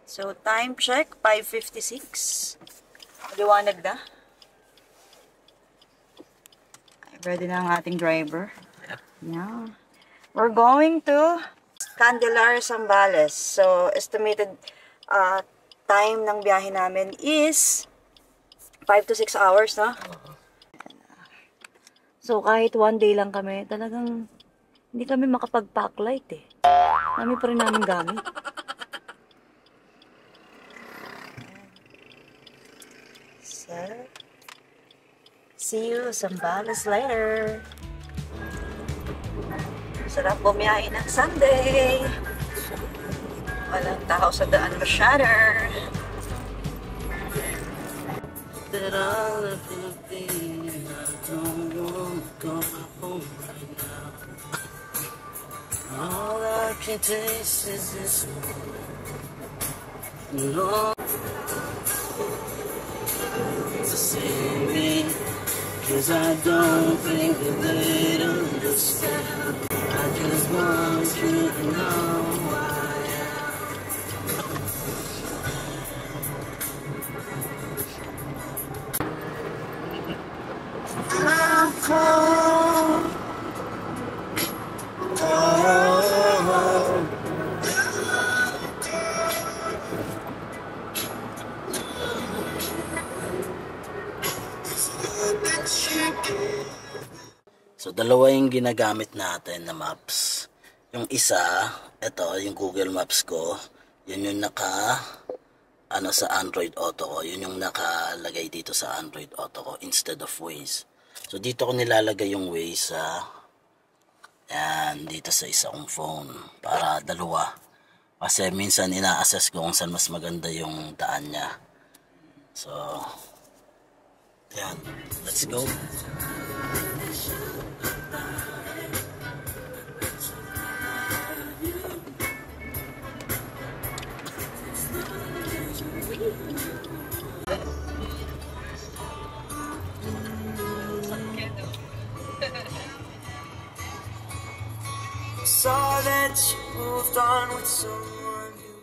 So, time check, 5:56. Maliwanag na. Ready na ang ating driver. Yeah. We're going to Candelaria, Zambales. So, estimated time ng biyahe namin is 5 to 6 hours, no? So, kahit one day lang kami, talagang hindi kami makapag-packlight eh. Kami pa rin namin gamit. So, see you Zambales later. Sarap bumiyahe ng Sunday. Walang tao sa daan masyado. That all of the things I don't want to go home right now. All I can taste is this one. To save me, 'cause I don't think that they'd understand. I just want you to know why. I'm cold. So, dalawa yung ginagamit natin na maps. Yung isa, ito, yung Google Maps ko, yun yung sa Android Auto ko. Yun yung nakalagay dito sa Android Auto ko instead of Waze. So, dito ko nilalagay yung Waze dito sa isa kong phone. Para dalawa. Kasi minsan ina-assess ko kung saan mas maganda yung daan niya. So, yan. Let's go. Saw that you moved on with someone new.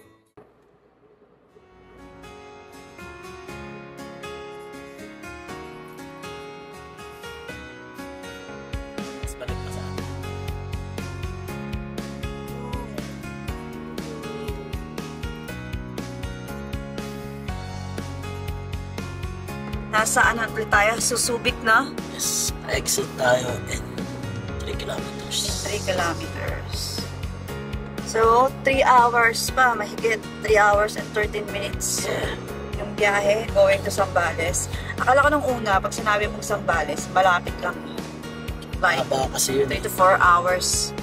Balik pa sa akin. Nasaan ulit tayo? Susubik na? Yes. Exit tayo in 3 kilometers. 3 kilometers. So, 3 hours pa. Mahigit 3 hours and 13 minutes. Yeah. Yung biyahe going to Zambales. Akala ko nung una, pag sinabi mong Zambales, malapit lang. Like, 3 to 4 hours.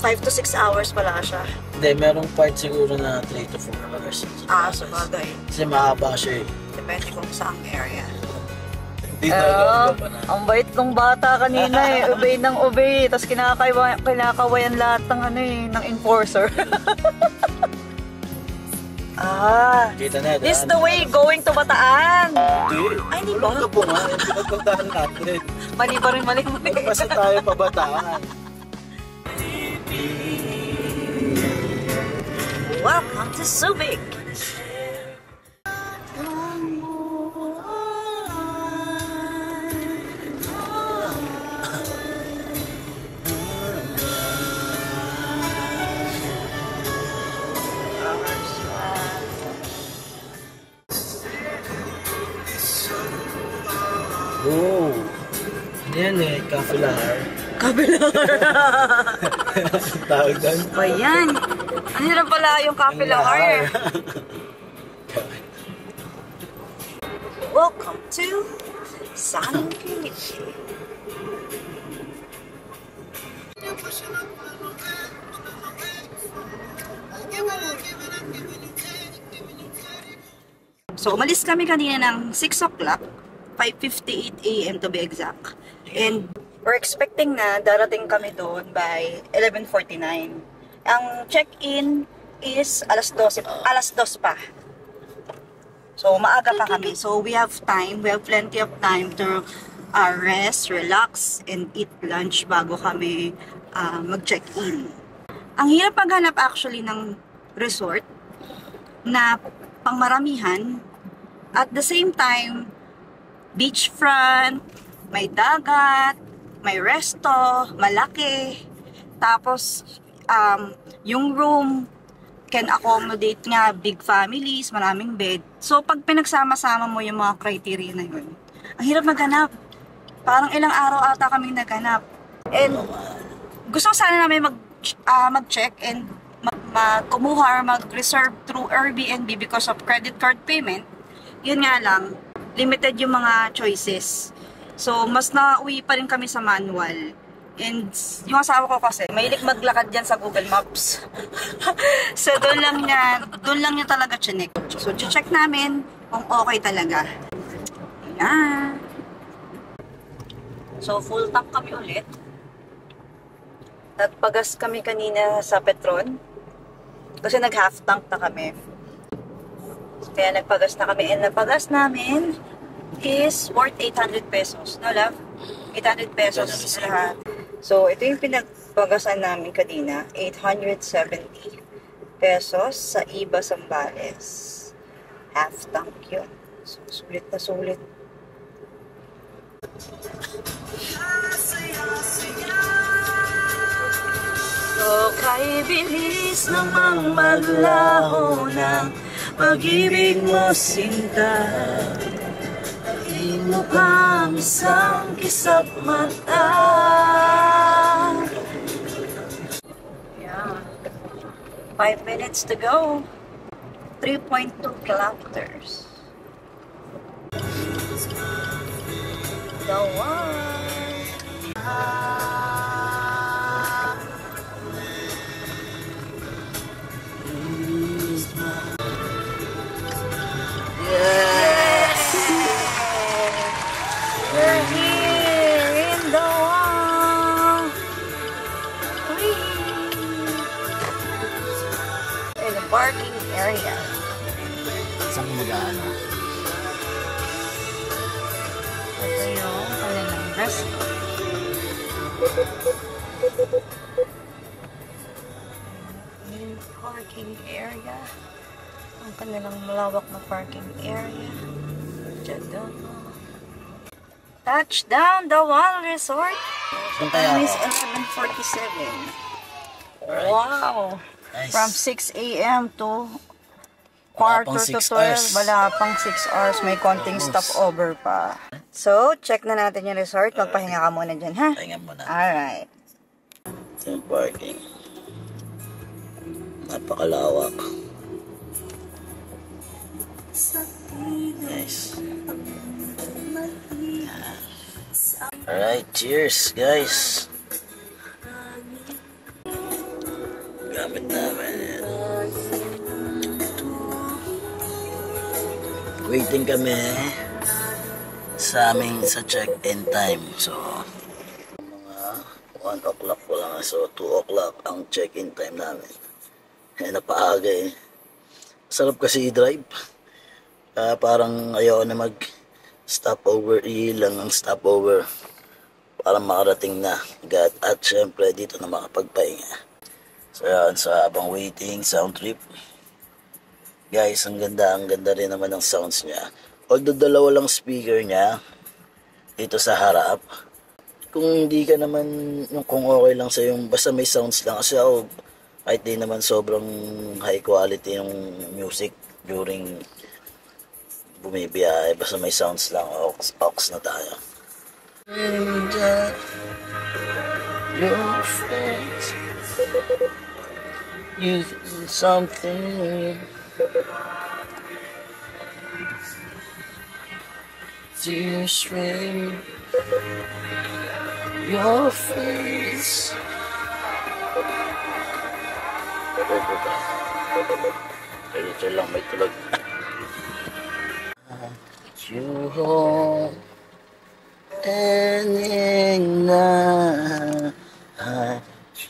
5 to 6 hours pala siya. Hindi, merong part siguro na 3 to 4 hours. Sabagay. Kasi mahaba siya eh. Depende kung saang area. Ang bait ng bata kanina eh. Obey ng obey. Tapos kinakawayan lahat ng ng enforcer. Kita na, this the way going to Bataan. Ay, di ba? Ano po nga? Pinagpuntahan natin. Mali pa rin, mali. Magpasa tayo pa Bataan. Welcome to Subic. Oh, yan eh, Cafelar. Cafelar. Tawag doon. Ba yan? Ano na pala yung Cafelar? Welcome to San Quinito. So, umalis kami kanina ng 6 o'clock. 5:58 AM to be exact. And we're expecting na darating kami doon by 11:49. Ang check-in is alas 12 pa. So maaga pa kami. So we have time, we have plenty of time to rest, relax, and eat lunch bago kami mag-check-in. Ang hirap maghanap actually ng resort na pangmaramihan. At the same time, beachfront, may dagat, may resto, malaki. Tapos, yung room can accommodate nga big families, maraming bed. So, pag pinagsama-sama mo yung mga criteria na yun, ang hirap maghanap. Parang ilang araw ata kaming naghanap. And, gusto sana namin mag-check and kumuha or mag-reserve through Airbnb because of credit card payment. Yun nga lang, limited yung mga choices. So, mas nauwi pa rin kami sa manual. And yung asawa ko kasi, mahilig maglakad dyan sa Google Maps. So, doon lang niya talaga chinek. So, check namin kung okay talaga. Ayan. So, full tank kami ulit. Nagpagas kami kanina sa Petron. Kasi nag-half tank na kami. Kaya nagpagas na kami. And napagas namin is worth 800 pesos. No, love? 800 pesos lahat. So, ito yung pinagpagasan namin kanina. 870 pesos sa Iba Zambales. Half tank yun. So, sulit na sulit. So, kay bilis namang maglaho ng pag-ibig mo, sinta. Di mo kang isang kisap mata. Yeah. 5 minutes to go. 3.2 kilometers. The one. Yes! We're here in the wall. In the parking area. Saan mag-aano? Ito yung kanilang resto. Yung parking area. Ang kanilang malawak na parking area. Diyan. Touchdown, the Wall Resort. Time is 11:47. Wow. Nice. From 6 a.m. to quarter to 12. Wala pang 6 hours. May konting stopover pa. So, check na natin yung resort. Magpahinga ka muna dyan, ha? Pahinga muna. Alright. Yung parking. Napakalawak. Nice. Alright, cheers guys. Gamit namin. Waiting kami sa check-in time. So, mga 1 o'clock po lang. So, 2 o'clock ang check-in time namin. Napaaga eh. Sarap kasi i-drive. Parang ayaw na mag-stopover. Ilang ang stopover para makarating na agad. At syempre dito na makapagpahinga. So yan, sa habang waiting, sound trip. Guys, ang ganda rin naman ng sounds niya. Although dalawa lang speaker niya dito sa harap. Kung hindi ka naman, kung okay lang sa yung basta may sounds lang. Kasi ako, kahit di naman sobrang high quality yung music during bumibiyahe, basta may sounds lang, aux na tayo. And your friends, you do something to strain your face. Ito lang may tulog. You home and in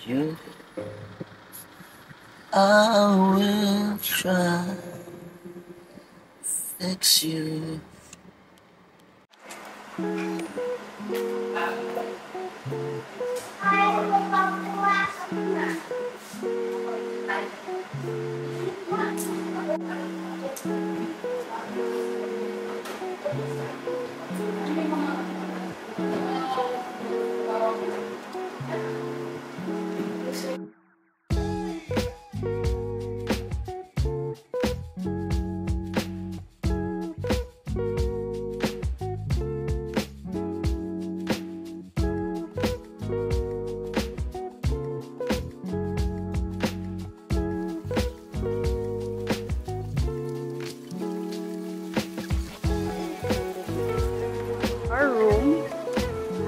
you I will try fix you.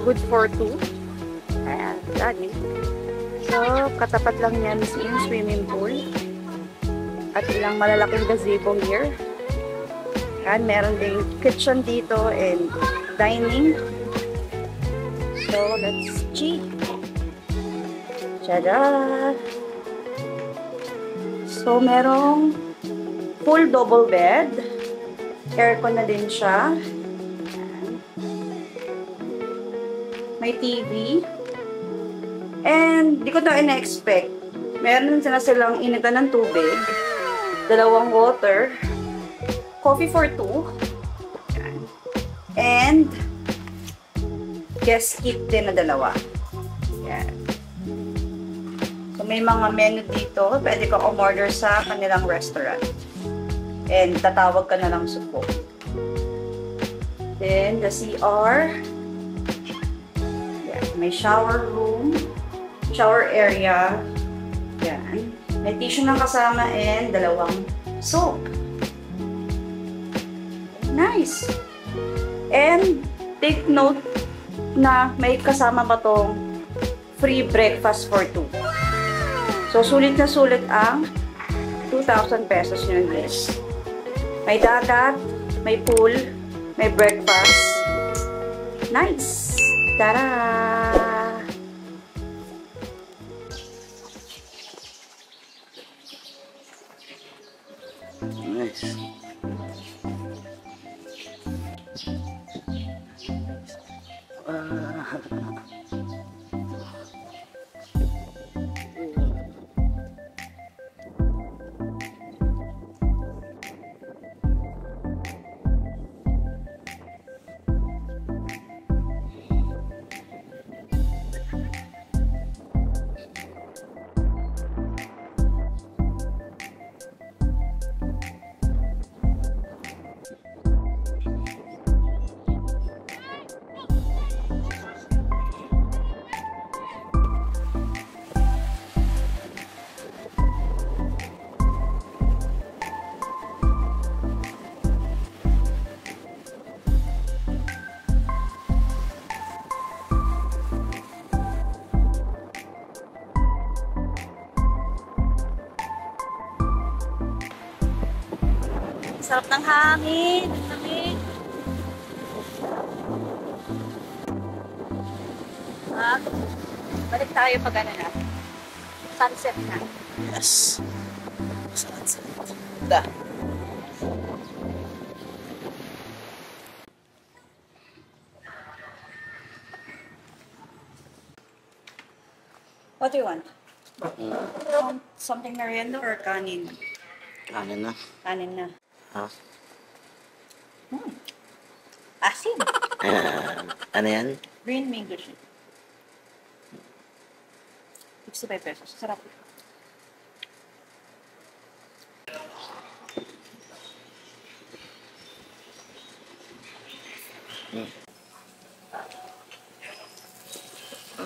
Good for two. Ayan, dali. So, katapat lang yan yung swimming pool. At ilang malalaking gazebo here. Ayan, meron ding kitchen dito and dining. So, let's see. Tada! So, merong full double bed. Aircon na din siya. May TV. And, di ko to ina-expect. Meron na silang initan ng tubig. Dalawang water. Coffee for two. And, guest kit din na dalawa. Yan. So, may mga menu dito. Pwede ka umorder sa kanilang restaurant. And, tatawag ka na lang sa phone. Then, the CR. May shower room, shower area, yan. May tissue na kasama and dalawang soap. Nice! And take note na may kasama pa tong free breakfast for two. So, sulit na sulit ang 2,000 pesos yun, guys. May dagat, may pool, may breakfast. Nice! Tara! Nice. Sarap ng hangin. Hangin. Balik tayo pag ano na. Sunset na. Yes. Sunset. Da. What do you want? Something merienda or kanin? Kanin na. Kanin na. Ha? Asin. Ano yan? Green mango shake. 65 pesos. Sarap.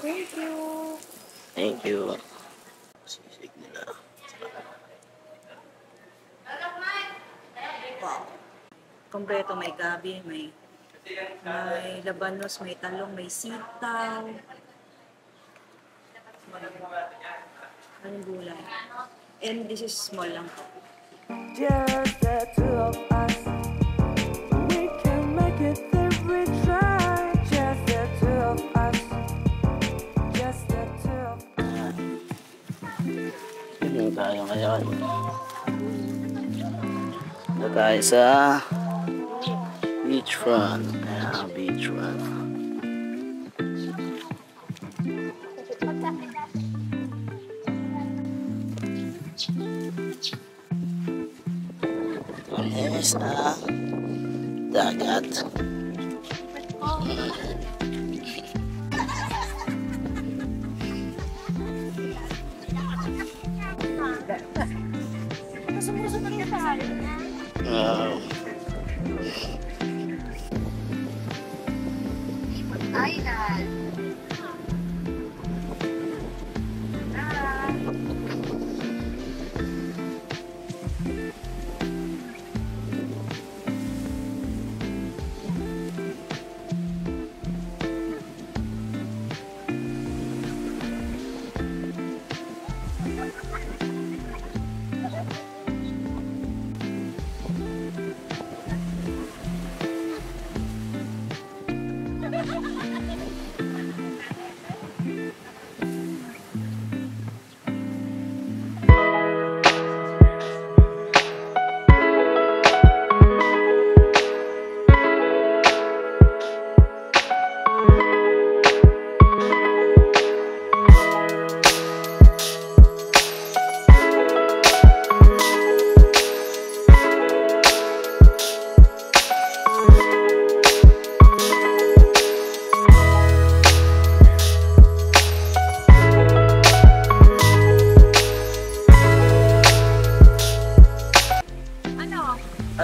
Thank you. Thank you. Sisig nila. Wow. Kompleto, may gabi, may labanos, may talong, may sitaw. Anong gulay? And this is small lang. Just the two of us. We can make it if we try. Just the two of us. Just the two of us. Yun tayo ngayon. Ito tayo sa beachfront. Ayan, beachfront. is dagat. Island.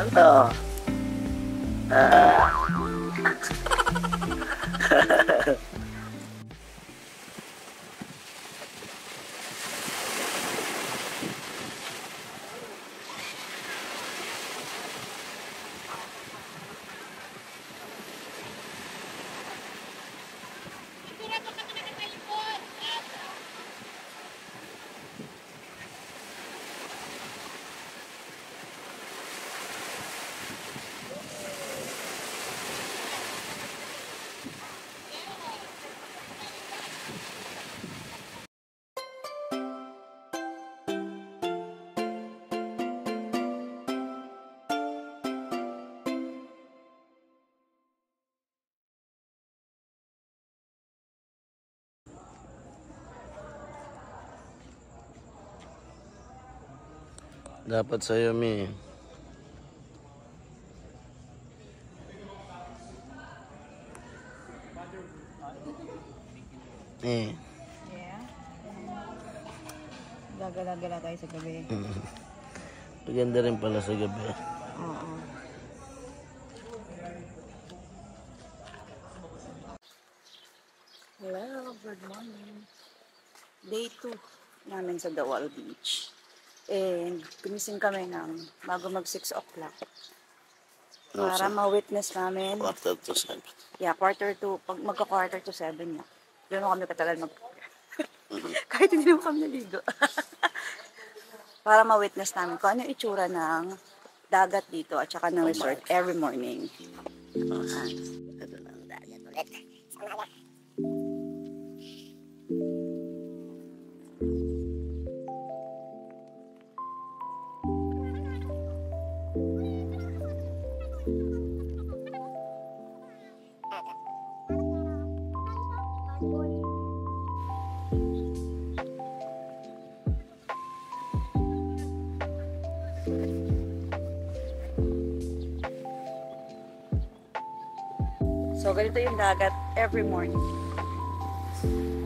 Ano? Dapat sa'yo, Mi. Yeah. Gagala-gala tayo sa gabi. Maganda rin pala sa gabi. Oo. Hello, good morning. Day 2 namin sa Dawal Beach. And gumising kami ng bago mag 6 o'clock. Para ma-witness namin. Quarter to 7. Yeah, pag magka-quarter to 7 na. Doon kami katagal kahit hindi naman kami naligo. Para ma-witness namin kung ano yung itsura ng dagat dito at saka ng resort every morning. Ito na ang dagat ulit. So, ganito yung dagat every morning.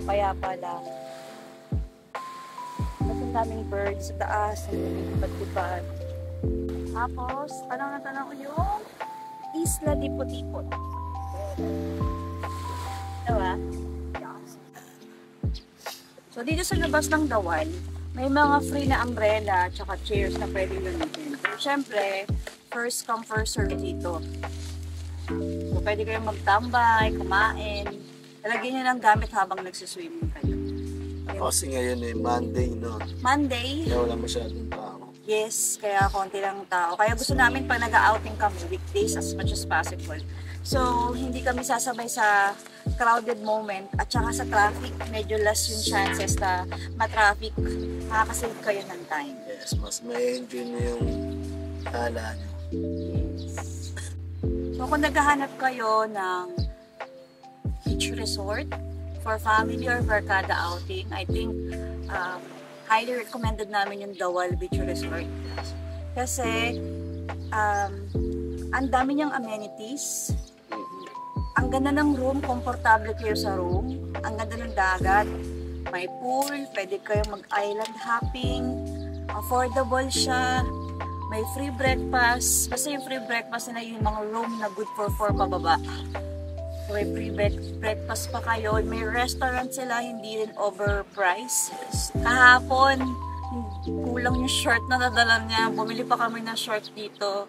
Kaya pala. Mas ang daming birds sa taas, ang lipat-lipat. Tapos, tanong na tanong ko yung Isla Dipot-Dipot. Diba? So, dito sa labas ng Dawal, may mga free na umbrella at chairs na pwedeng gamitin. Pero, syempre, first come, first serve dito. So, pwede kayong magtambay, kumain. Talagyan nyo ng gamit habang nagsiswimming kayo. Kasi ngayon Monday, no? Monday? Kaya wala masyadong tao. Yes, kaya konti lang tao. Kaya gusto namin pag nag-outing kami, weekdays as much as possible. So, hindi kami sasabay sa crowded moment at saka sa traffic. Medyo less yung chances na ma-traffic. Makakasave kayo ng time. Yes, mas may enjoy nyo yung hala nyo. Yes. So, kung naghahanap kayo ng beach resort for family or barkada outing, I think highly recommended namin yung Dawal Beach Resort. Kasi ang dami niyang amenities. Ang ganda ng room, komportable kayo sa room. Ang ganda ng dagat. May pool, pwede kayo mag-island hopping. Affordable siya. May free breakfast. Kasi yung free breakfast na yung mga room na good for 4 pababa. May free breakfast pa kayo. May restaurant sila, hindi rin overpriced. Kahapon, kulang yung short na nadala niya. Bumili pa kami ng short dito.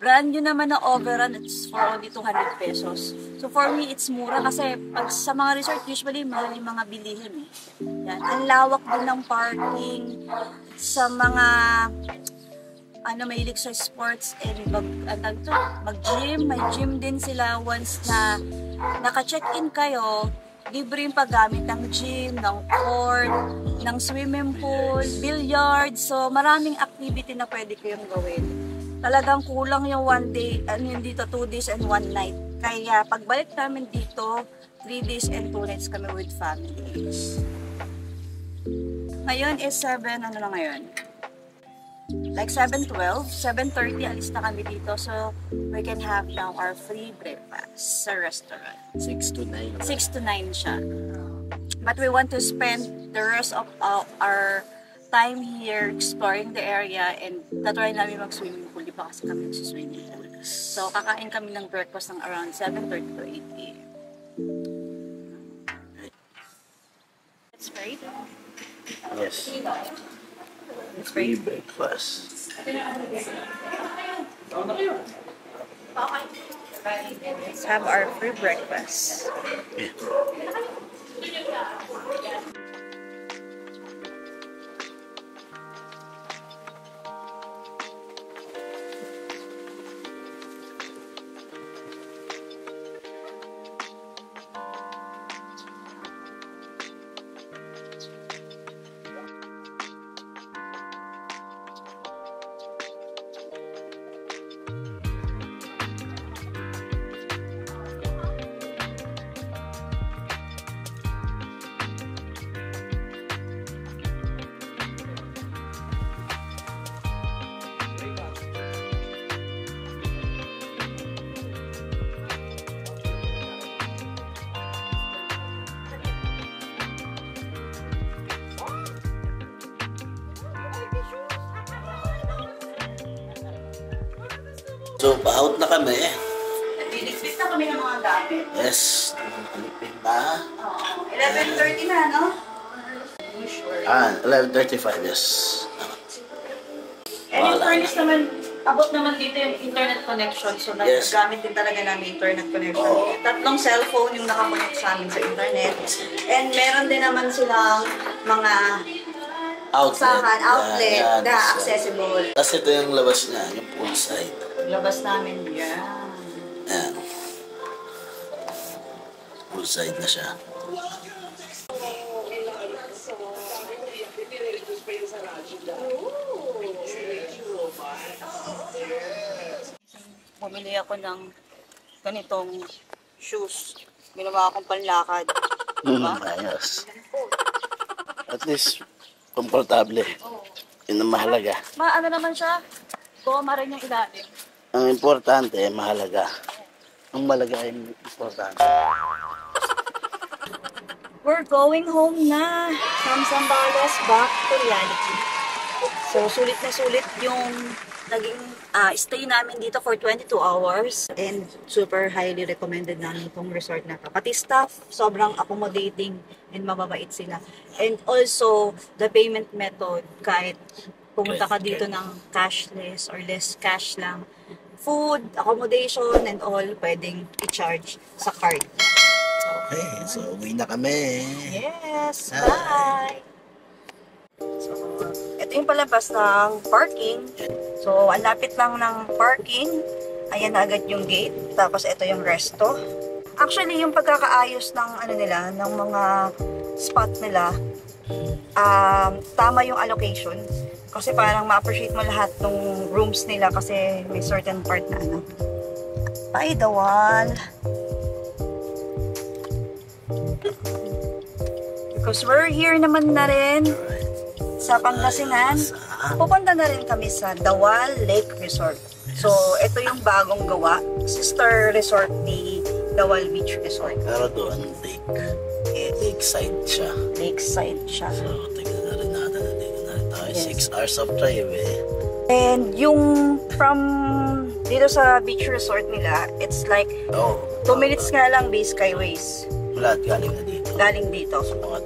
Brand new naman na overrun, it's for only 200 pesos. So for me, it's mura kasi pag sa mga resort, usually mahal yung mga bilihin eh. Yan. Ang lawak din ng parking sa mga mahilig sa sports and mag-gym. May gym din sila once na naka-check-in kayo. Libre yung paggamit ng gym, ng court, ng swimming pool, billiard. So maraming activity na pwede kayong gawin. Talagang kulang yung 1 day, dito 2 days and 1 night. Kaya pagbalik namin dito, 3 days and 2 nights kami with families. Ngayon is 7, ano na ngayon? Like 7:12, 7:30 alis na kami dito. So we can have now our free breakfast sa restaurant. 6 to 9. 6 to 9 siya. But we want to spend the rest of our time here exploring the area and tatry namin mag-swimming pool. Di pa kasi kami mag-swimming pool. So, kakain kami ng breakfast ng around 7:30 to 8 a.m. It's great. Yes. It's Free great. breakfast. Let's have our free breakfast. Yeah. So, pa-out na kami. Liligpit na kami ng mga gamit. Yes. Nalipid na. 11:30 na, no? 11:35, yes. And yung furnace naman, abot naman dito yung internet connection. So, Yes. nagagamit din talaga namin internet connection. Oo. 3 cellphone yung nakakonect sa amin sa internet. And meron din naman silang mga Outlet. outlet Yan, na yan. accessible. Tapos ito yung labas niya, yung poolside. Labas namin yan. Ayan. Poolside na siya. Bumili ako ng ganitong shoes. Ginawa akong panlakad. Diba? Ayos. At least, komportable. Yun ang mahalaga. Ano naman siya? Goma rin yung ilalim. Ang importante, mahalaga. Ang malaga ay importante. We're going home na. From Zambales, back to reality. So, sulit na sulit yung naging stay namin dito for 22 hours. And super highly recommended namin itong resort na to. Pati staff, sobrang accommodating and mababait sila. And also, the payment method, kahit pumunta ka dito ng cashless or less cash lang, food, accommodation, and all, pwedeng i-charge sa card. Okay, so uwi na kami. Yes, bye! So, ito yung palabas ng parking. So, ang lapit lang ng parking. Ayan na agad yung gate. Tapos, ito yung resto. Actually, yung pagkakaayos ng nila, ng mga spot nila, tama yung allocation. Kasi parang ma-appreciate mo lahat ng rooms nila kasi may certain part na by the wall. Because we're here naman na rin sa Pangasinan. pupunta na rin kami sa Dawal Lake Resort. So, ito yung bagong gawa. Sister resort ni Dawal Beach Resort. Pero doon, lakeside siya. Lakeside siya. So, tignan na rin natin. Nandito na rin tayo. 6 hours of drive eh. And yung from dito sa beach resort nila, it's like 2 minutes nga lang base Skyways. Lahat galing na dito. Galing dito. So, mga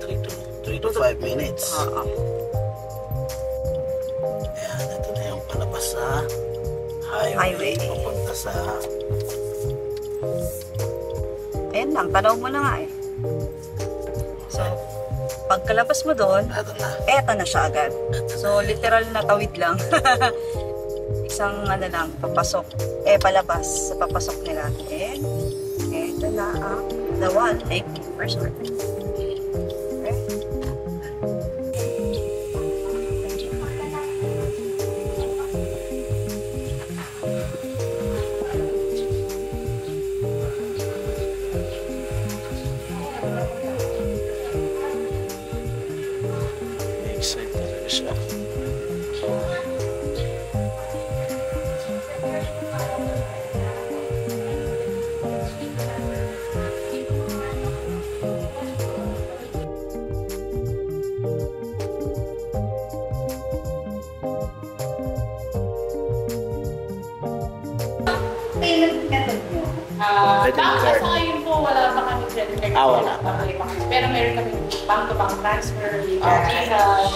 3 to 5 minutes. Ayan, ito na yung palabas sa highway. Papunta sa... Ayan lang, tanaw mo na nga eh. So, pagkalabas mo doon, eto na siya agad. So, literal na tawid lang. Isang ano lang, papasok. Palabas sa papasok nila. And, eto na ang Dawal Lake Resort. Okay. Excited talaga siya. Payment method nyo? Sa ngayon po, wala pa kami credit card. Wala. Pero meron kami bank-to-bank transfer, Gcash.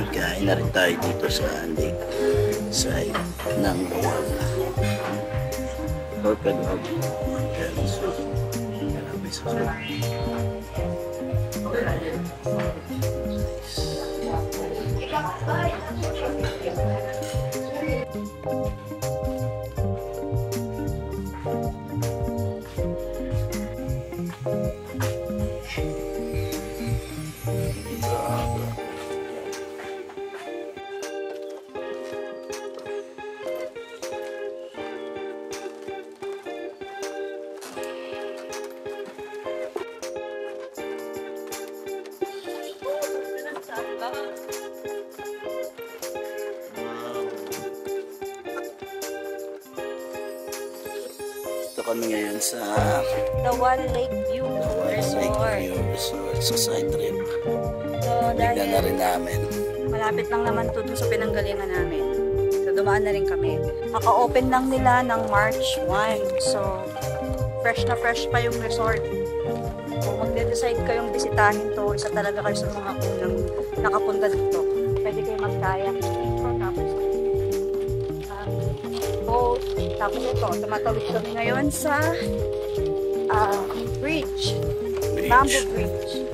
Kain na rin tayo dito sa lake side ng Dawal. Orcadog. Grabe sa Ito kami ngayon sa Dawal Lake View Lake Resort. View Resort sa side trip. So, Tignan na rin namin. malapit lang naman to dun sa pinanggalingan namin. So, dumaan na rin kami. Maka-open lang nila ng March 1. So, fresh na fresh pa yung resort. Kung magde-decide kayong bisitahin to, isa talaga kayo sa mga unang nakapunta dito. Pwede kayo mag-kayak dito. Tapos, boat. Tapos ito, tumatawid kami ngayon sa bridge. Bamboo Bridge.